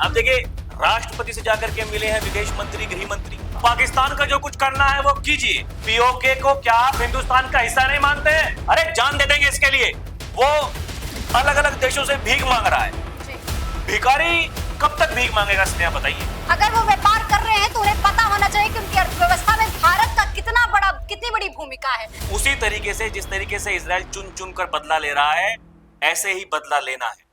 अब देखिए, राष्ट्रपति से जाकर के मिले हैं विदेश मंत्री, गृह मंत्री। पाकिस्तान का जो कुछ करना है वो कीजिए। पीओके को क्या आप हिंदुस्तान का हिस्सा नहीं मानते हैं? अरे जान दे देंगे इसके लिए। वो अलग अलग देशों से भीख मांग रहा है। भिखारी कब तक भीख मांगेगा स्नेहा, बताइए। अगर वो व्यापार कर रहे हैं तो उन्हें पता होना चाहिए कि उनकी अर्थव्यवस्था में भारत का कितनी बड़ी भूमिका है। उसी तरीके से जिस तरीके से इजराइल चुन चुन कर बदला ले रहा है, ऐसे ही बदला लेना है।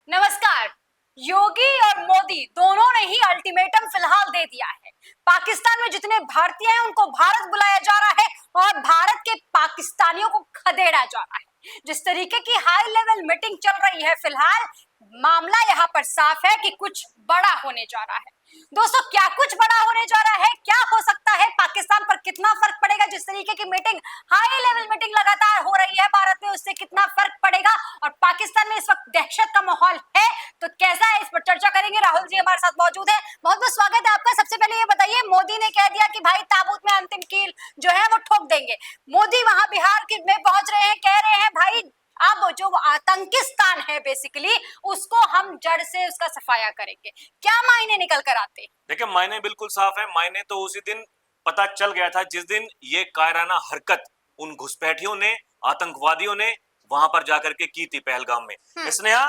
नमस्कार। योगी और मोदी दोनों ने ही अल्टीमेटम फिलहाल दे दिया है। पाकिस्तान में जितने भारतीय हैं उनको भारत बुलाया जा रहा है और भारत के पाकिस्तानियों को खदेड़ा जा रहा है। जिस तरीके की हाई लेवल मीटिंग चल रही है फिलहाल, मामला यहाँ पर साफ है कि कुछ बड़ा होने जा रहा है। दोस्तों, क्या कुछ बड़ा होने जा रहा है? क्या हो सकता है? पाकिस्तान पर कितना फर्क पड़ेगा? जिस तरीके की मीटिंग, हाई लेवल मीटिंग लगातार हो रही है भारत में, उससे कितना फर्क पड़ेगा? और पाकिस्तान में इस वक्त दहशत का माहौल है तो कैसा है, इस पर चर्चा करेंगे। राहुल जी हमारे साथ मौजूद है, बहुत बहुत स्वागत है आपका। सबसे पहले ये बताइए, मोदी ने कह दिया कि भाई ताबूत में अंतिम कील जो है वो ठोक देंगे। मोदी वहां बिहार में पहुंच रहे हैं, कह रहे हैं भाई अब जो आतंकिस्तान है बेसिकली उसको हम जड़ से उसका सफाया करेंगे। क्या मायने निकल कर आते? देखिए, मायने बिल्कुल साफ है। मायने तो उसी दिन पता चल गया था जिस दिन ये कायराना हरकत उन घुसपैठियों ने, आतंकवादियों ने वहां पर जाकर के की थी पहलगाम में। स्नेहा,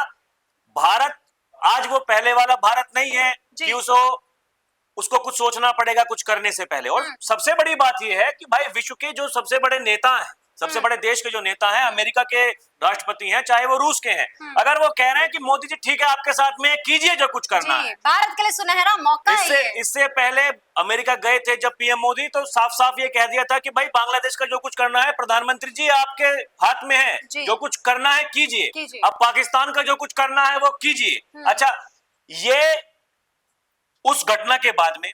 भारत आज वो पहले वाला भारत नहीं है कि उसको कुछ सोचना पड़ेगा कुछ करने से पहले। और सबसे बड़ी बात यह है कि भाई विश्व के जो सबसे बड़े नेता हैं, सबसे बड़े देश के जो नेता हैं, अमेरिका के राष्ट्रपति हैं चाहे वो रूस के हैं, अगर वो कह रहे हैं कि मोदी जी ठीक है आपके साथ में कीजिए जो कुछ करना है, भारत के लिए सुनहरा मौका है। इससे पहले अमेरिका गए थे जब पीएम मोदी, तो साफ साफ ये कह दिया था कि भाई बांग्लादेश का जो कुछ करना है प्रधानमंत्री जी आपके हाथ में है, जो कुछ करना है कीजिए। अब पाकिस्तान का जो कुछ करना है वो कीजिए। अच्छा, ये उस घटना के बाद में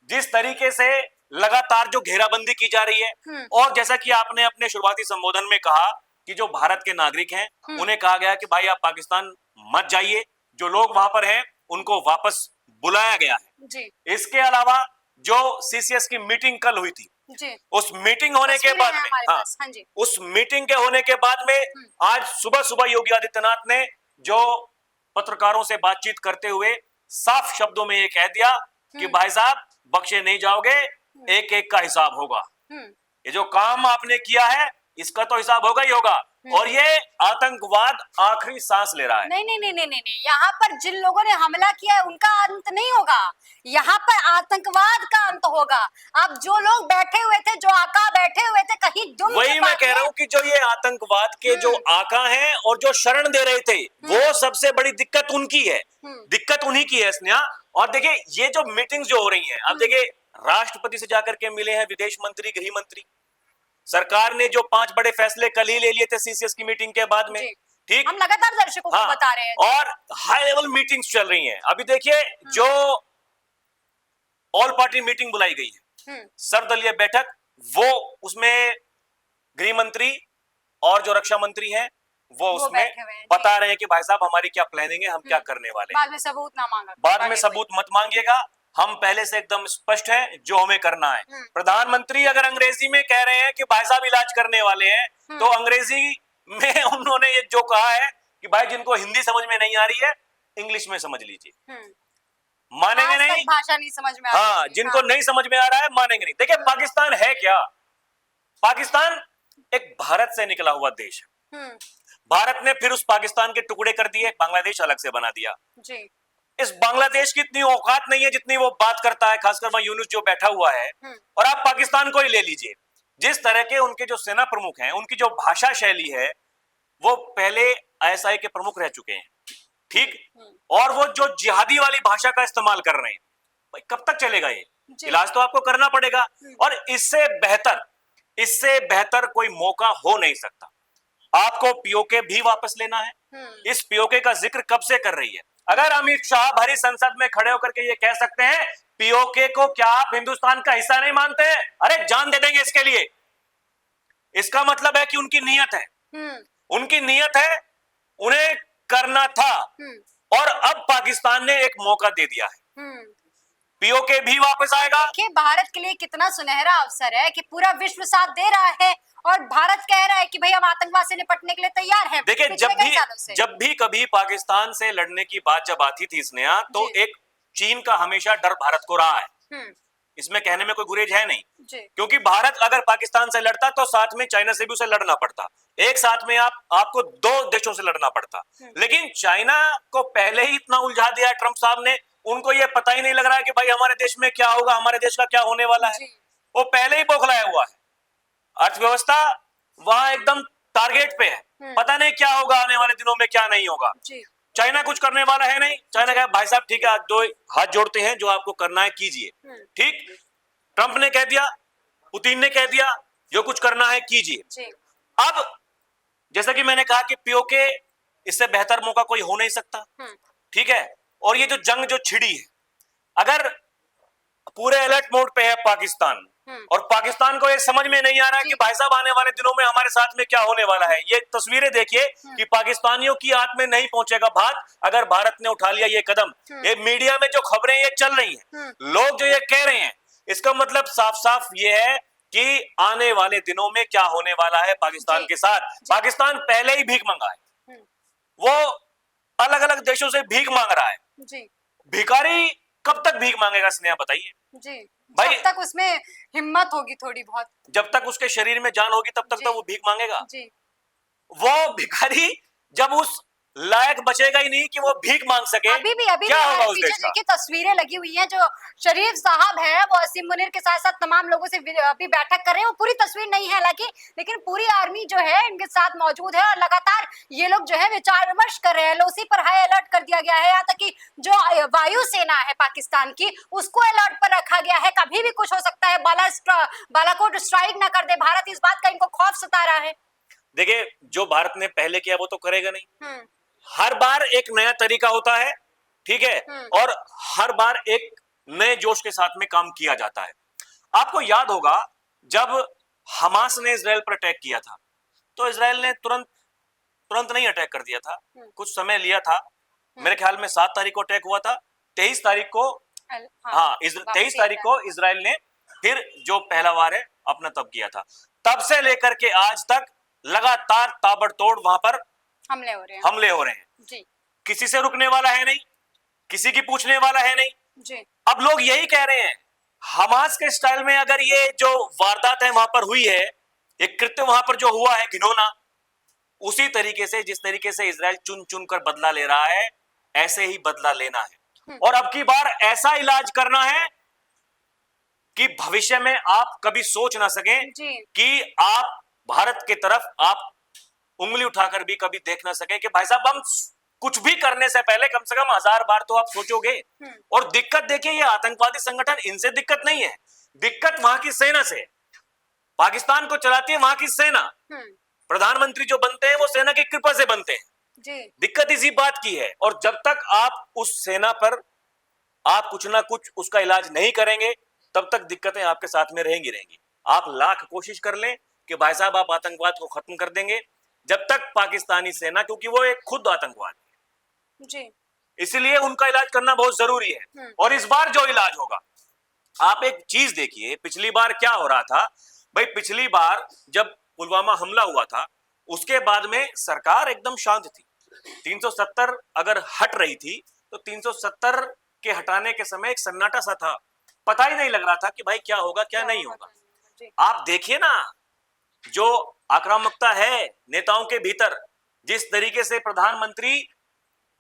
जिस तरीके से लगातार जो घेराबंदी की जा रही है, और जैसा कि आपने अपने शुरुआती संबोधन में कहा कि जो भारत के नागरिक हैं उन्हें कहा गया कि भाई आप पाकिस्तान मत जाइए, जो लोग वहां पर हैं उनको वापस बुलाया गया है जी। इसके अलावा जो सीसीएस की मीटिंग कल हुई थी जी, उस मीटिंग होने के बाद में उस मीटिंग के होने के बाद में आज सुबह सुबह योगी आदित्यनाथ ने जो पत्रकारों से बातचीत करते हुए साफ शब्दों में ये कह दिया कि भाई साहब बख्शे नहीं जाओगे, एक एक का हिसाब होगा। ये जो काम आपने किया है इसका तो हिसाब होगा ही होगा। और ये आतंकवाद आखिरी सांस ले रहा है। नहीं, यहाँ पर जिन लोगों ने हमला किया है उनका अंत नहीं होगा, यहाँ पर आतंकवाद का अंत होगा। अब जो लोग बैठे हुए थे, जो आका बैठे हुए थे कहीं दुम, वही मैं कह रहा हूँ कि जो ये आतंकवाद के जो आका हैं और जो शरण दे रहे थे, वो सबसे बड़ी दिक्कत उनकी है, दिक्कत उन्हीं की है स्नेहा। और देखिए, ये जो मीटिंग्स जो हो रही हैं, अब देखिए राष्ट्रपति से जाकर के मिले हैं विदेश मंत्री, गृह मंत्री। सरकार ने जो 5 बड़े फैसले कल ही ले लिए थे सीसीएस की मीटिंग के बाद में, ठीक, हम लगातार दर्शकों को बता रहे हैं और हाई लेवल मीटिंग्स चल रही हैं। अभी देखिए जो ऑल पार्टी मीटिंग बुलाई गई है, सर्वदलीय बैठक, वो उसमें गृह मंत्री और जो रक्षा मंत्री हैं वो उसमें बता रहे हैं कि भाई साहब हमारी क्या प्लानिंग है, हम क्या करने वाले हैं। बाद में सबूत ना मांगा, बाद में सबूत मत मांगिएगा, हम पहले से एकदम स्पष्ट है जो हमें करना है। प्रधानमंत्री अगर अंग्रेजी में कह रहे हैं कि भाई साहब इलाज करने वाले हैं, तो अंग्रेजी में उन्होंने ये जो कहा है कि भाई जिनको हिंदी समझ में नहीं आ रही है इंग्लिश में समझ लीजिए। मानेंगे नहीं, भाषा नहीं समझ में आ रही। हाँ, जिनको नहीं समझ में आ रहा है मानेंगे नहीं। देखिए पाकिस्तान है क्या? पाकिस्तान एक भारत से निकला हुआ देश है। भारत ने फिर उस पाकिस्तान के टुकड़े कर दिए, बांग्लादेश अलग से बना दिया जी। इस बांग्लादेश की इतनी औकात नहीं है जितनी वो बात करता है, खासकर वहां यूनुस जो बैठा हुआ है। और आप पाकिस्तान को ही ले लीजिए, जिस तरह के उनके जो सेना प्रमुख हैं, उनकी जो भाषा शैली है, वो पहले आईएसआई के प्रमुख रह चुके हैं, ठीक, और वो जो जिहादी वाली भाषा का इस्तेमाल कर रहे हैं, भाई कब तक चलेगा ये? इलाज तो आपको करना पड़ेगा। और इससे बेहतर कोई मौका हो नहीं सकता। आपको पीओके भी वापस लेना है। इस पीओके का जिक्र कब से कर रही है? अगर अमित शाह भरी संसद में खड़े होकर के ये कह सकते हैं पीओके को क्या आप हिंदुस्तान का हिस्सा नहीं मानते हैं, अरे जान दे देंगे इसके लिए, इसका मतलब है कि उनकी नीयत है, उनकी नीयत है, उन्हें करना था। और अब पाकिस्तान ने एक मौका दे दिया है। पीओके भी वापस आएगा। देखिए भारत के लिए कितना सुनहरा अवसर है कि पूरा विश्व साथ दे रहा है और भारत कह रहा है कि भाई हम आतंकवाद से निपटने के लिए तैयार हैं। देखिए जब भी कभी पाकिस्तान से लड़ने की बात जब आती थी स्नेहा, तो एक चीन का हमेशा डर भारत को रहा है। इसमें कहने में कोई गुरेज है नहीं, क्योंकि भारत अगर पाकिस्तान से लड़ता तो साथ में चाइना से भी उसे लड़ना पड़ता। एक साथ में आपको दो देशों से लड़ना पड़ता। लेकिन चाइना को पहले ही इतना उलझा दिया ट्रंप साहब ने, उनको ये पता ही नहीं लग रहा है कि भाई हमारे देश में क्या होगा, हमारे देश का क्या होने वाला है। वो पहले ही बौखलाया हुआ है। अर्थव्यवस्था वहां एकदम टारगेट पे है, पता नहीं क्या होगा आने वाले दिनों में, क्या नहीं होगा। चाइना कुछ करने वाला है नहीं। चाइना कहा भाई साहब ठीक है, दो हाथ जोड़ते हैं, जो आपको करना है कीजिए। ठीक, ट्रंप ने कह दिया, पुतिन ने कह दिया, जो कुछ करना है कीजिए। अब जैसा कि मैंने कहा कि पीओके इससे बेहतर मौका कोई हो नहीं सकता। ठीक है, और ये जो जंग जो छिड़ी है, अगर पूरे अलर्ट मोड पे है पाकिस्तान, और पाकिस्तान को ये समझ में नहीं आ रहा है कि भाई साहब आने वाले दिनों में हमारे साथ में क्या होने वाला है। ये तस्वीरें देखिए कि पाकिस्तानियों की आंख में नहीं पहुंचेगा भात अगर भारत ने उठा लिया ये कदम। ये मीडिया में जो खबरें ये चल रही हैं, लोग जो ये कह रहे हैं, इसका मतलब साफ साफ ये है कि आने वाले दिनों में क्या होने वाला है पाकिस्तान के साथ। पाकिस्तान पहले ही भीख मंगा है, वो अलग अलग देशों से भीख मांग रहा है। भिखारी कब तक भीख मांगेगा स्नेहा, बताइए जी। भाई जब तक उसमें हिम्मत होगी थोड़ी बहुत, जब तक उसके शरीर में जान होगी तब तक तो वो भीख मांगेगा। वो भिखारी जब उस लायक बचेगा ही नहीं कि वो भीख मांग सके। अभी भी क्या होगा उस देश का? की तस्वीरें लगी हुई हैं, जो शरीफ साहब है वो असीम मुनीर के साथ साथ तमाम लोगों से अभी बैठक कर रहे हैं। वो पूरी तस्वीर नहीं है हालांकि, लेकिन पूरी आर्मी जो है इनके साथ मौजूद है और लगातार ये लोग जो है विचार विमर्श कर रहे हैं। उसी पर हाई अलर्ट कर दिया गया है, यहाँ तक कि जो वायु सेना है पाकिस्तान की उसको अलर्ट पर रखा गया है। कभी भी कुछ हो सकता है, बालाकोट स्ट्राइक ना कर दे भारत, इस बात का इनको खौफ सता रहा है। देखिए जो भारत ने पहले किया वो तो करेगा नहीं। हर बार एक नया तरीका होता है, ठीक है, और हर बार एक नए जोश के साथ में काम किया जाता है। आपको याद होगा जब हमास ने इजराइल पर अटैक किया था, तो इजराइल ने तुरंत नहीं अटैक कर दिया था, कुछ समय लिया था। मेरे ख्याल में 7 तारीख को अटैक हुआ था, 23 तारीख को 23 तारीख को इजराइल ने फिर जो पहला वार है अपना तब किया था। तब से लेकर के आज तक लगातार ताबड़तोड़ वहां पर हमले हो रहे हैं। जी। किसी से रुकने वाला है नहीं, किसी की पूछने वाला है नहीं। जी। अब लोग यही कह रहे हैं, हमास के स्टाइल में अगर ये जो वारदात है वहां पर हुई है, एक कृत्य वहां पर जो हुआ है घिनौना, उसी तरीके से जिस तरीके से इजराइल चुन चुन कर बदला ले रहा है, ऐसे ही बदला लेना है। और अब की बार ऐसा इलाज करना है कि भविष्य में आप कभी सोच ना सकें कि आप भारत की तरफ आप उंगली उठाकर भी कभी देख ना सके कि भाई साहब हम कुछ भी करने से पहले कम से कम 1000 बार तो आप सोचोगे। और दिक्कत देखिए, ये आतंकवादी संगठन, इनसे दिक्कत नहीं है, दिक्कत वहां की सेना से। पाकिस्तान को चलाती है वहां की सेना, प्रधानमंत्री जो बनते हैं वो सेना की कृपा से बनते हैं। दिक्कत इसी बात की है। और जब तक आप उस सेना पर आप कुछ ना कुछ उसका इलाज नहीं करेंगे, तब तक दिक्कतें आपके साथ में रहेंगी। आप लाख कोशिश कर लें कि भाई साहब आप आतंकवाद को खत्म कर देंगे, जब तक पाकिस्तानी सेना, क्योंकि वो एक खुद आतंकवादी है, इसलिए उनका इलाज करना बहुत जरूरी है। और इस बार जो इलाज होगा, आप एक चीज देखिए, पिछली बार क्या हो रहा था भाई, पिछली बार जब पुलवामा हमला हुआ था उसके बाद में सरकार एकदम शांत थी। 370 अगर हट रही थी तो 370 के हटाने के समय एक सन्नाटा सा था, पता ही नहीं लग रहा था कि भाई क्या होगा क्या नहीं होगा। आप देखिए ना, जो आक्रामकता है नेताओं के भीतर, जिस तरीके से प्रधानमंत्री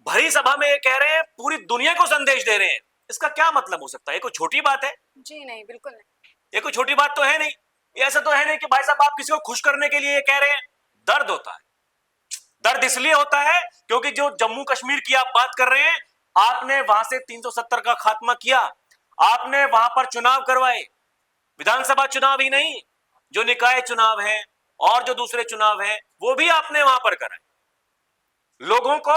भरी सभा में ये कह रहे हैं, पूरी दुनिया को संदेश दे रहे हैं, इसका क्या मतलब हो सकता है? ये कोई छोटी बात है? जी नहीं, बिल्कुल नहीं। ये कोई छोटी बात तो है नहीं। ऐसा तो है नहीं कि भाई साहब आप किसी को खुश करने के लिए ये कह रहे हैं। दर्द होता है, दर्द इसलिए होता है क्योंकि जो जम्मू कश्मीर की आप बात कर रहे हैं, आपने वहां से 370 का खात्मा किया, आपने वहां पर चुनाव करवाए, विधानसभा चुनाव ही नहीं, जो निकाय चुनाव हैं और जो दूसरे चुनाव हैं वो भी आपने वहां पर कराए। लोगों को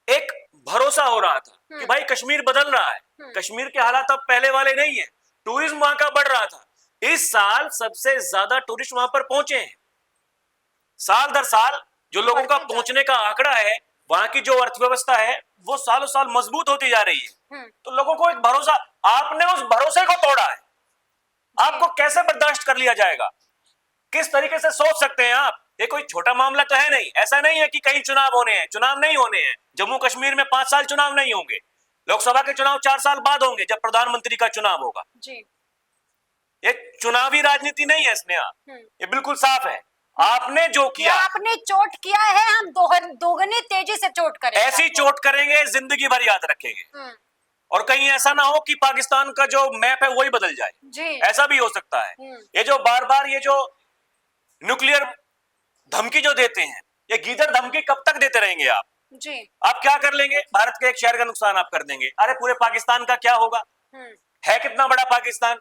एक भरोसा हो रहा था कि भाई कश्मीर बदल रहा है, कश्मीर के हालात अब पहले वाले नहीं है, टूरिज्म वहां का बढ़ रहा था। इस साल सबसे ज्यादा टूरिस्ट वहां पर पहुंचे हैं। साल दर साल जो लोगों का पहुंचने का आंकड़ा है, वहां की जो अर्थव्यवस्था है वो सालों साल मजबूत होती जा रही है। तो लोगों को एक भरोसा, आपने उस भरोसे को तोड़ा है। आपको कैसे बर्दाश्त कर लिया जाएगा? किस तरीके से सोच सकते हैं आप? ये कोई छोटा मामला तो है नहीं। ऐसा नहीं है कि कहीं चुनाव होने हैं, चुनाव नहीं होने हैं। जम्मू कश्मीर में 5 साल चुनाव नहीं होंगे। लोकसभा के चुनाव 4 साल बाद होंगे, जब प्रधानमंत्री का चुनाव होगा जी। ये चुनावी राजनीति नहीं है स्नेहा, ये बिल्कुल साफ है। आपने जो किया, आपने चोट किया है, हम दोगुनी तेजी से चोट करेंगे। ऐसी चोट करेंगे, जिंदगी भर याद रखेंगे। और कहीं ऐसा ना हो कि पाकिस्तान का जो मैप है वही बदल जाए जी। ऐसा भी हो सकता है। ये जो बार बार ये जो न्यूक्लियर धमकी जो देते हैं, ये गीदड़ धमकी कब तक देते रहेंगे आप जी? आप क्या कर लेंगे? भारत के एक शहर का नुकसान आप कर देंगे, अरे पूरे पाकिस्तान का क्या होगा? है कितना बड़ा पाकिस्तान?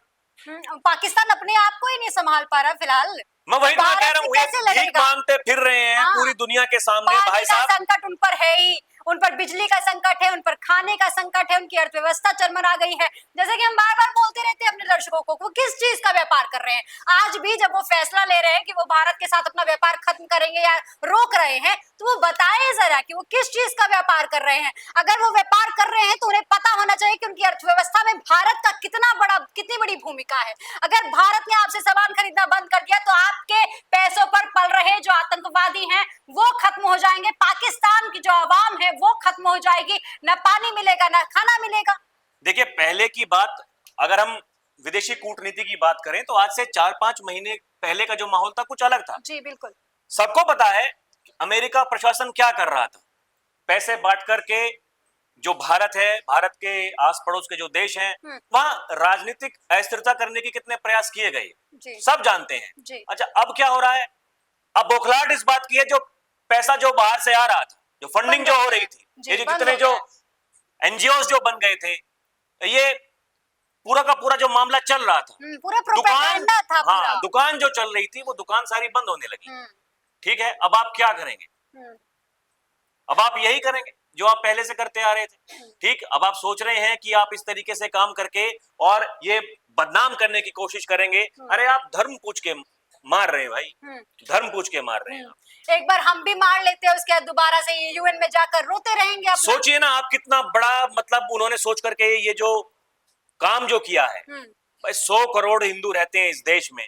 पाकिस्तान अपने आप को ही नहीं संभाल पा रहा फिलहाल। मैं वही तो कह रहा हूँ, भीख मांगते फिर रहे हैं पूरी दुनिया के सामने। भाई साहब, संकट उन पर है ही, उन पर बिजली का संकट है, उन पर खाने का संकट है, उनकी अर्थव्यवस्था चरमरा गई है। जैसे कि हम बार बार बोलते रहते हैं अपने दर्शकों को, वो किस चीज का व्यापार कर रहे हैं। आज भी जब वो फैसला ले रहे हैं कि वो भारत के साथ अपना व्यापार खत्म करेंगे या रोक रहे हैं, तो वो बताएं जरा कि वो किस चीज का व्यापार कर रहे हैं। अगर वो व्यापार कर रहे हैं तो उन्हें पता होना चाहिए कि उनकी अर्थव्यवस्था में भारत का कितनी बड़ी भूमिका है। अगर भारत ने आपसे सामान खरीदना बंद कर दिया तो आपके पैसों पर पल रहे जो आतंकवादी हैं वो खत्म हो जाएंगे, पाकिस्तान की जो आवाम है वो खत्म हो जाएगी, ना पानी मिलेगा ना खाना मिलेगा। देखिए, पहले की बात, अगर हम विदेशी कूटनीति की बात करें तो आज से 4-5 महीने पहले का जो माहौल था कुछ अलग था जी। बिल्कुल सबको पता है अमेरिका प्रशासन क्या कर रहा था। पैसे बांट करके जो भारत है, भारत के आस पड़ोस के जो देश हैं, वहां राजनीतिक अस्थिरता करने के कितने प्रयास किए गए सब जानते हैं। अच्छा, अब क्या हो रहा है? अब बौखलाहट इस बात की है, जो पैसा जो बाहर से आ रहा था, जो फंडिंग जो हो रही थी, ये जो जितने जो एनजीओ जो बन गए थे, ये पूरा का पूरा जो मामला चल रहा था, पूरा प्रोपेगेंडा था पूरा। हाँ, दुकान जो चल रही थी वो दुकान सारी बंद होने लगी। ठीक है, अब आप क्या करेंगे? अब आप यही करेंगे जो आप पहले से करते आ रहे थे। ठीक, अब आप सोच रहे हैं कि आप इस तरीके से काम करके और ये बदनाम करने की कोशिश करेंगे। अरे आप धर्म पूछ के मार रहे हैं भाई, धर्म पूछ के मार रहे हैं। एक बार हम भी मार लेते हैं, उसके बाद दोबारा से यूएन में जाकर रोते रहेंगे। सोचिए ना आप कितना बड़ा, मतलब उन्होंने सोच करके ये जो काम जो किया है। भाई 100 करोड़ हिंदू रहते हैं इस देश में,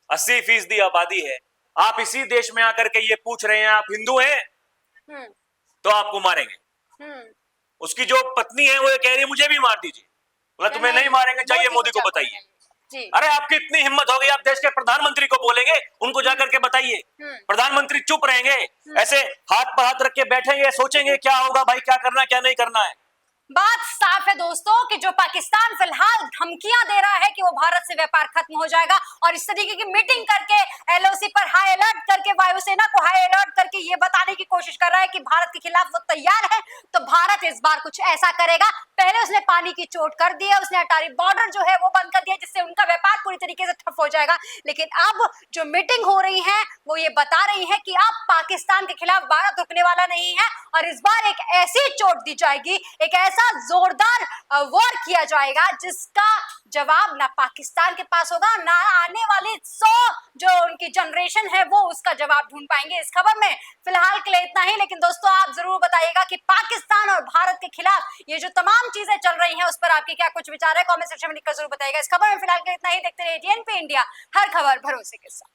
80% आबादी है। आप इसी देश में आकर के ये पूछ रहे हैं आप हिंदू हैं तो आपको मारेंगे। उसकी जो पत्नी है वो ये कह रही है मुझे भी मार दीजिए। बोला तुम्हें नहीं मारेंगे, चाहिए मोदी को बताइए। अरे आपकी इतनी हिम्मत हो गई, आप देश के प्रधानमंत्री को बोलेंगे, उनको जाकर के बताइए। प्रधानमंत्री चुप रहेंगे, ऐसे हाथ पर हाथ रख के बैठेंगे, सोचेंगे क्या होगा भाई, क्या करना क्या नहीं करना है। बात साफ है दोस्तों कि जो पाकिस्तान फिलहाल धमकियां दे रहा है कि वो भारत से व्यापार खत्म हो जाएगा, और इस तरीके की मीटिंग करके एलओसी पर हाई अलर्ट करके, वायुसेना को हाई अलर्ट करके ये बताने की कोशिश कर रहा है कि भारत के खिलाफ वो तैयार है, तो भारत इस बार कुछ ऐसा करेगा। पहले उसने पानी की चोट कर दी है, उसने अटारी बॉर्डर जो है वो बंद कर दिया, जिससे उनका व्यापार पूरी तरीके से ठप हो जाएगा। लेकिन अब जो मीटिंग हो रही है वो ये बता रही है कि अब पाकिस्तान के खिलाफ भारत रुकने वाला नहीं है, और इस बार एक ऐसी चोट दी जाएगी, एक ऐसा जोरदार वॉर किया जाएगा जिसका जवाब ना पाकिस्तान के पास होगा, ना आने वाली 100 जो उनकी जनरेशन है वो उसका जवाब ढूंढ पाएंगे। इस खबर में फिलहाल के लिए इतना ही, लेकिन दोस्तों आप जरूर बताइएगा कि पाकिस्तान और भारत के खिलाफ ये जो तमाम चीजें चल रही हैं उस पर आपके क्या कुछ विचार है, कमेंट सेक्शन में लिखकर जरूर बताइएगा। इस खबर में फिलहाल के लिए इतना ही, देखते रहिए डीएनपी इंडिया, हर खबर भरोसे के साथ।